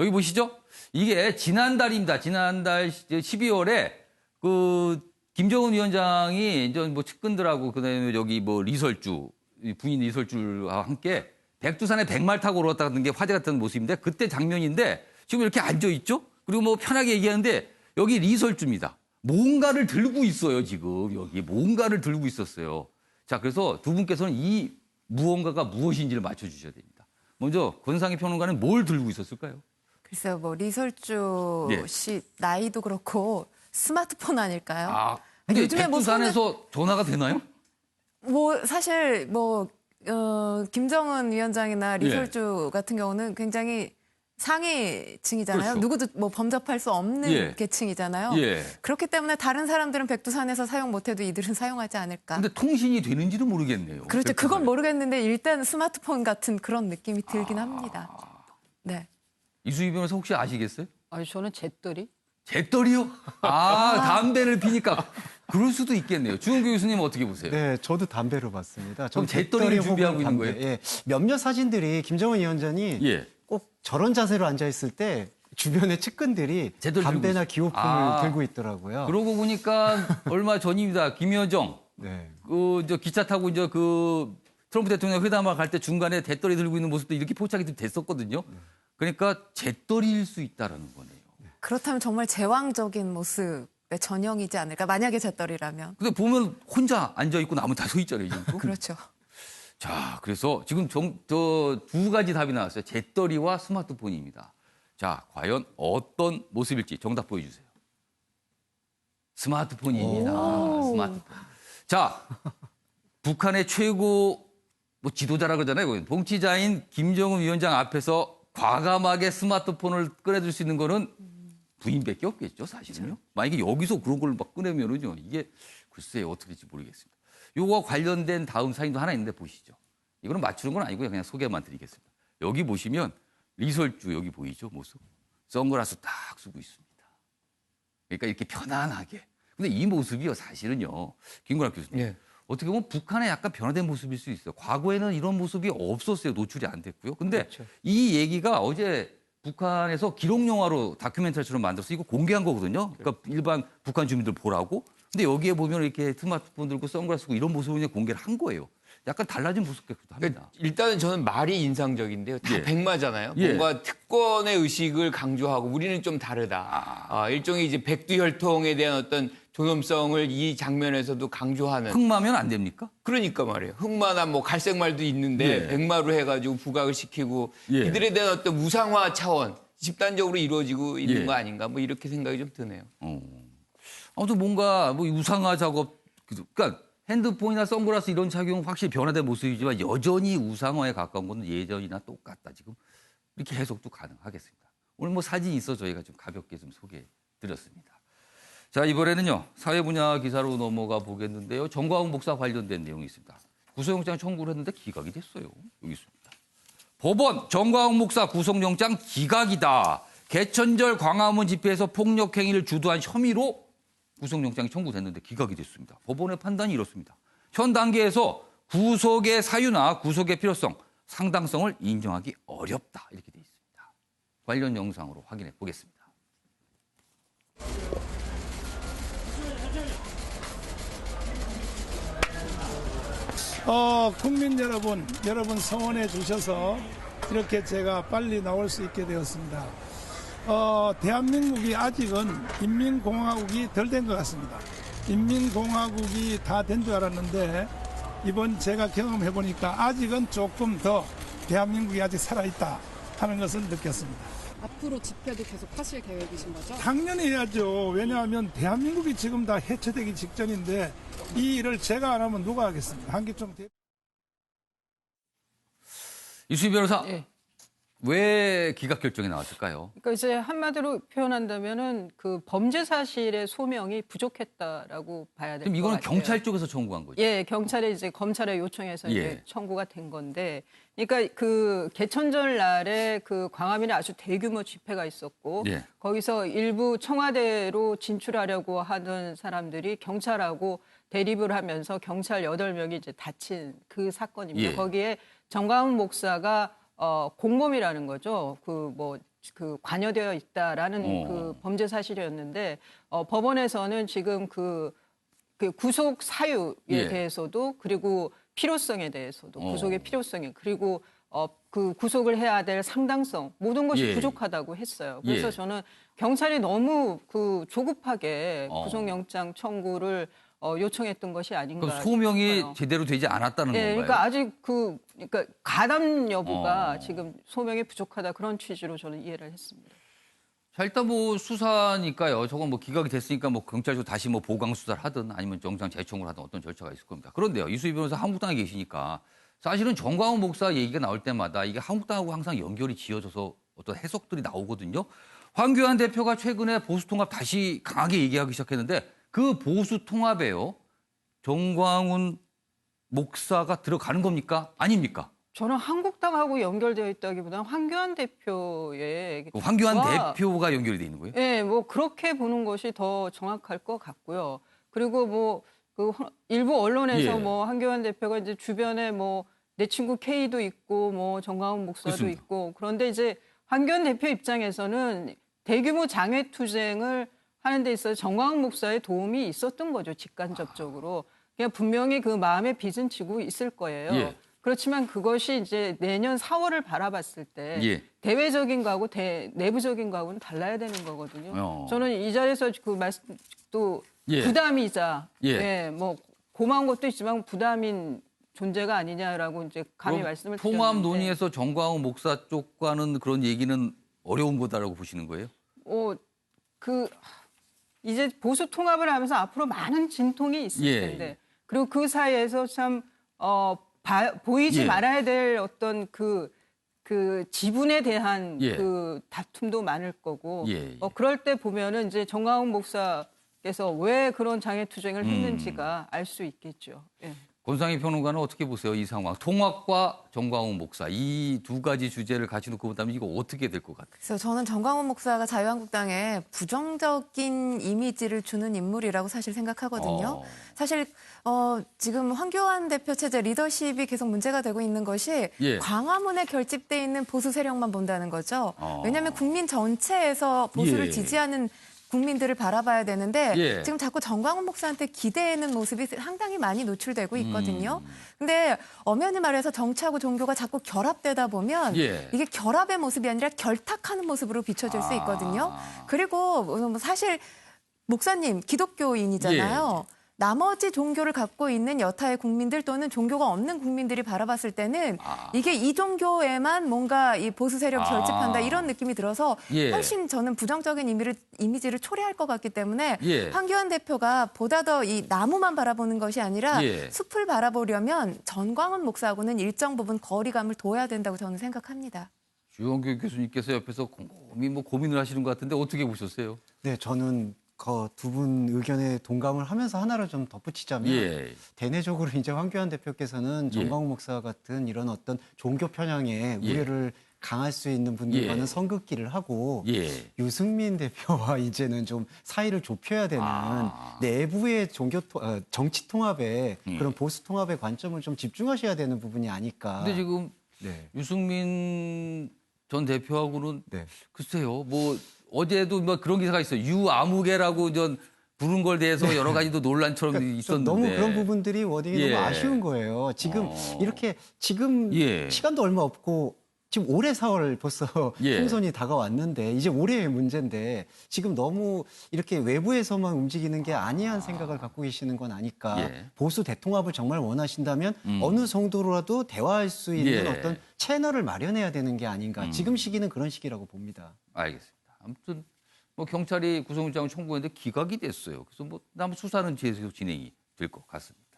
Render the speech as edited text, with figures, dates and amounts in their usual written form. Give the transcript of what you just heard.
여기 보시죠. 이게 지난달입니다. 지난달 12월에 그 김정은 위원장이 이제 뭐 측근들하고 그다음에 여기 뭐 리설주 부인 리설주와 함께 백두산에 백말 타고 올랐다는 게 화제가 됐던 모습인데 그때 장면인데 지금 이렇게 앉아 있죠. 그리고 뭐 편하게 얘기하는데 여기 리설주입니다. 뭔가를 들고 있어요, 지금. 여기 뭔가를 들고 있었어요. 자, 그래서 두 분께서는 이 무언가가 무엇인지를 맞춰주셔야 됩니다. 먼저 권상희 평론가는 뭘 들고 있었을까요? 글쎄요, 뭐 리설주 예. 씨 나이도 그렇고 스마트폰 아닐까요? 아, 근데 요즘에 뭐 백두산에서 전화가 되나요? 뭐 사실 뭐 김정은 위원장이나 리설주 같은 경우는 굉장히 상위층이잖아요. 그렇죠. 누구도 뭐 범접할 수 없는 예. 계층이잖아요. 예. 그렇기 때문에 다른 사람들은 백두산에서 사용 못해도 이들은 사용하지 않을까. 근데 통신이 되는지도 모르겠네요. 그렇죠. 백두산에. 그건 모르겠는데 일단 스마트폰 같은 그런 느낌이 들긴 합니다. 네. 이수희 변호사 혹시 아시겠어요? 아니 저는 잿더리. 잿더리요? 아, 담배를 피니까 그럴 수도 있겠네요. 주은교 교수님 어떻게 보세요? 네, 저도 담배로 봤습니다. 그럼 잿더리를 준비하고 있는 거예요? 예, 몇몇 사진들이 김정은 위원장이 예. 꼭 저런 자세로 앉아 있을 때 주변의 측근들이 잿더리 담배나 들고 기호품을 들고 있더라고요. 그러고 보니까 얼마 전입니다. 김여정 네. 저 기차 타고 이제 그 트럼프 대통령 회담을 갈 때 중간에 잿더리 들고 있는 모습도 이렇게 포착이 좀 됐었거든요. 그러니까 잿더리일 수 있다라는 거네요. 그렇다면 정말 제왕적인 모습의 전형이지 않을까. 만약에 잿더리라면. 근데 보면 혼자 앉아 있고 나머지 다 서 있잖아요, 지금. 그렇죠. 자, 그래서 지금 저 두 가지 답이 나왔어요. 잿더리와 스마트폰입니다. 자, 과연 어떤 모습일지 정답 보여주세요. 스마트폰입니다. 스마트폰. 자, 북한의 최고 뭐 지도자라 그러잖아요. 정치자인 김정은 위원장 앞에서 과감하게 스마트폰을 꺼내줄 수 있는 거는 부인밖에 없겠죠, 사실은요. 만약에 여기서 그런 걸 막 꺼내면은요, 이게 글쎄요, 어떻게 될지 모르겠습니다. 요거와 관련된 다음 사진도 하나 있는데 보시죠. 이거는 맞추는 건 아니고요. 그냥 소개만 드리겠습니다. 여기 보시면 리설주 여기 보이죠, 모습? 선글라스 딱 쓰고 있습니다. 그러니까 이렇게 편안하게. 근데 이 모습이요, 사실은요, 김건학 교수님. 예. 어떻게 보면 북한의 약간 변화된 모습일 수 있어요. 과거에는 이런 모습이 없었어요. 노출이 안 됐고요. 근데 그렇죠. 이 얘기가 어제 북한에서 기록 영화로 다큐멘터리처럼 만들어서 이거 공개한 거거든요. 그러니까 일반 북한 주민들 보라고. 근데 여기에 보면 이렇게 스마트폰 들고 선글라스 쓰고 이런 모습을 그냥 공개를 한 거예요. 약간 달라진 모습 같기도 합니다. 그러니까 일단은 저는 말이 인상적인데요. 다 예. 백마잖아요. 예. 뭔가 특권의 의식을 강조하고 우리는 좀 다르다. 일종의 이제 백두혈통에 대한 어떤 존엄성을 이 장면에서도 강조하는. 흑마면 안 됩니까? 그러니까 말이에요. 흑마나 뭐 갈색말도 있는데 예. 백마로 해가지고 부각을 시키고 예. 이들에 대한 어떤 우상화 차원 집단적으로 이루어지고 있는 예. 거 아닌가 뭐 이렇게 생각이 좀 드네요. 아무튼 뭔가 뭐 우상화 작업, 그러니까 핸드폰이나 선글라스 이런 착용은 확실히 변화된 모습이지만 여전히 우상화에 가까운 건 예전이나 똑같다. 지금 이렇게 해석도 가능하겠습니다. 오늘 뭐 사진이 있어 저희가 좀 가볍게 좀 소개해 드렸습니다. 자, 이번에는요, 사회 분야 기사로 넘어가 보겠는데요. 정광훈 목사 관련된 내용이 있습니다. 구속영장 청구를 했는데 기각이 됐어요. 여기 있습니다. 법원 정광훈 목사 구속영장 기각이다. 개천절 광화문 집회에서 폭력 행위를 주도한 혐의로 구속영장이 청구됐는데 기각이 됐습니다. 법원의 판단이 이렇습니다. 현 단계에서 구속의 사유나 구속의 필요성, 상당성을 인정하기 어렵다. 이렇게 돼 있습니다. 관련 영상으로 확인해 보겠습니다. 국민 여러분 성원해 주셔서 이렇게 제가 빨리 나올 수 있게 되었습니다. 대한민국이 아직은 인민공화국이 덜 된 것 같습니다. 인민공화국이 다 된 줄 알았는데 이번 제가 경험해 보니까 아직은 조금 더 대한민국이 아직 살아있다 하는 것을 느꼈습니다. 앞으로 집회도 계속 하실 계획이신 거죠? 당연히 해야죠. 왜냐하면 대한민국이 지금 다 해체되기 직전인데 이 일을 제가 안 하면 누가 하겠습니까? 한기총 이수희 변호사, 예. 왜 기각 결정이 나왔을까요? 그러니까 이제 한마디로 표현한다면은 그 범죄 사실의 소명이 부족했다라고 봐야 될 것 그럼 같아요. 이거는 경찰 쪽에서 청구한 거죠? 예, 경찰에 이제 검찰에 요청해서 예. 이제 청구가 된 건데, 그러니까 그 개천절 날에 그 광화문에 아주 대규모 집회가 있었고, 예. 거기서 일부 청와대로 진출하려고 하는 사람들이 경찰하고 대립을 하면서 경찰 8명이 이제 다친 그 사건입니다. 예. 거기에 정광훈 목사가 공범이라는 거죠. 그 뭐 그 관여되어 있다라는 그 범죄 사실이었는데 법원에서는 지금 그 구속 사유에 예. 대해서도 그리고 필요성에 대해서도 구속의 필요성에 그리고 그 구속을 해야 될 상당성 모든 것이 예. 부족하다고 했어요. 그래서 예. 저는 경찰이 너무 그 조급하게 구속영장 청구를 요청했던 것이 아닌가. 그럼 소명이 싶어요. 제대로 되지 않았다는 네, 건가요? 그러니까 아직 그러니까 가담 여부가 지금 소명이 부족하다 그런 취지로 저는 이해를 했습니다. 자, 일단 뭐 수사니까요. 저건 뭐 기각이 됐으니까 뭐 경찰도 다시 뭐 보강 수사를 하든 아니면 영장 재청을 하든 어떤 절차가 있을 겁니다. 그런데요, 이수희 변호사 한국당에 계시니까 사실은 정광훈 목사 얘기가 나올 때마다 이게 한국당하고 항상 연결이 지어져서 어떤 해석들이 나오거든요. 황교안 대표가 최근에 보수 통합 다시 강하게 얘기하기 시작했는데 그 보수 통합에요, 정광훈 목사가 들어가는 겁니까? 아닙니까? 저는 한국당하고 연결되어 있다기보다는 황교안 대표의 황교안 와. 대표가 연결이 돼 있는 거예요? 네, 뭐 그렇게 보는 것이 더 정확할 것 같고요. 그리고 뭐 그 일부 언론에서 예. 뭐 황교안 대표가 이제 주변에 뭐 내 친구 K도 있고 뭐 정광훈 목사도 그렇습니다. 있고 그런데 이제 황교안 대표 입장에서는 대규모 장외 투쟁을 하는 데 있어서 정광훈 목사의 도움이 있었던 거죠. 직간접적으로. 그냥 분명히 그 마음의 빚은 지고 있을 거예요. 예. 그렇지만 그것이 이제 내년 4월을 바라봤을 때 예. 대외적인 거하고 내부적인 거하고는 달라야 되는 거거든요. 저는 이 자리에서 그 말씀 또 예. 부담이자 예. 예, 뭐 고마운 것도 있지만 부담인 존재가 아니냐라고 이제 감히 그럼 말씀을 통합 드렸는데 논의에서 정광훈 목사 쪽과는 그런 얘기는 어려운 거다라고 보시는 거예요? 그 이제 보수 통합을 하면서 앞으로 많은 진통이 있을 예. 텐데 그리고 그 사이에서 참 보이지 예. 말아야 될 어떤 그 지분에 대한 예. 그 다툼도 많을 거고 예. 그럴 때 보면은 이제 정광훈 목사께서 왜 그런 장애 투쟁을 했는지가 알 수 있겠죠. 예. 권상희 평론가는 어떻게 보세요? 이 상황. 통합과 정광훈 목사 이 두 가지 주제를 같이 놓고 본다면 이거 어떻게 될 것 같아요? 그래서 저는 정광훈 목사가 자유한국당에 부정적인 이미지를 주는 인물이라고 사실 생각하거든요. 사실 지금 황교안 대표 체제 리더십이 계속 문제가 되고 있는 것이 예. 광화문에 결집돼 있는 보수 세력만 본다는 거죠. 왜냐하면 국민 전체에서 보수를 예. 지지하는 국민들을 바라봐야 되는데 예. 지금 자꾸 정광훈 목사한테 기대는 모습이 상당히 많이 노출되고 있거든요. 근데 엄연히 말해서 정치하고 종교가 자꾸 결합되다 보면 예. 이게 결합의 모습이 아니라 결탁하는 모습으로 비춰질 수 있거든요. 그리고 사실 목사님 기독교인이잖아요. 나머지 종교를 갖고 있는 여타의 국민들 또는 종교가 없는 국민들이 바라봤을 때는 이게 이 종교에만 뭔가 이 보수 세력 결집한다 이런 느낌이 들어서 예. 훨씬 저는 부정적인 이미지를 초래할 것 같기 때문에 예. 황교안 대표가 보다 더 이 나무만 바라보는 것이 아니라 예. 숲을 바라보려면 정광훈 목사하고는 일정 부분 거리감을 둬야 된다고 저는 생각합니다. 주영교 교수님께서 옆에서 곰곰이 고민을 하시는 것 같은데 어떻게 보셨어요? 네, 저는 그 두 분 의견에 동감을 하면서 하나를 좀 덧붙이자면 예. 대내적으로 이제 황교안 대표께서는 정광훈 목사 같은 이런 어떤 종교 편향에 우려를 강할 수 있는 분들과는 예. 선긋기를 하고 예. 유승민 대표와 이제는 좀 사이를 좁혀야 되는 내부의 정치 통합에 그런 보수 통합의 관점을 좀 집중하셔야 되는 부분이 아닐까. 근데 지금 네. 유승민 전 대표하고는 네. 글쎄요. 뭐 어제도 뭐 그런 기사가 있어요. 유아무개라고 전 부른 걸 대해서 여러 가지도 논란처럼 좀 있었는데. 너무 그런 부분들이 워딩이 예. 너무 아쉬운 거예요. 지금 이렇게 지금 예. 시간도 얼마 없고 지금 올해 4월 벌써 예. 총선이 다가왔는데 이제 올해의 문제인데 지금 너무 이렇게 외부에서만 움직이는 게 아니한 생각을 갖고 계시는 건 아닐까. 예. 보수 대통합을 정말 원하신다면 어느 정도로라도 대화할 수 있는 예. 어떤 채널을 마련해야 되는 게 아닌가. 지금 시기는 그런 시기라고 봅니다. 알겠습니다. 아무튼 뭐 경찰이 구속영장을 청구했는데 기각이 됐어요. 그래서 뭐 남은 수사는 계속 진행이 될 것 같습니다.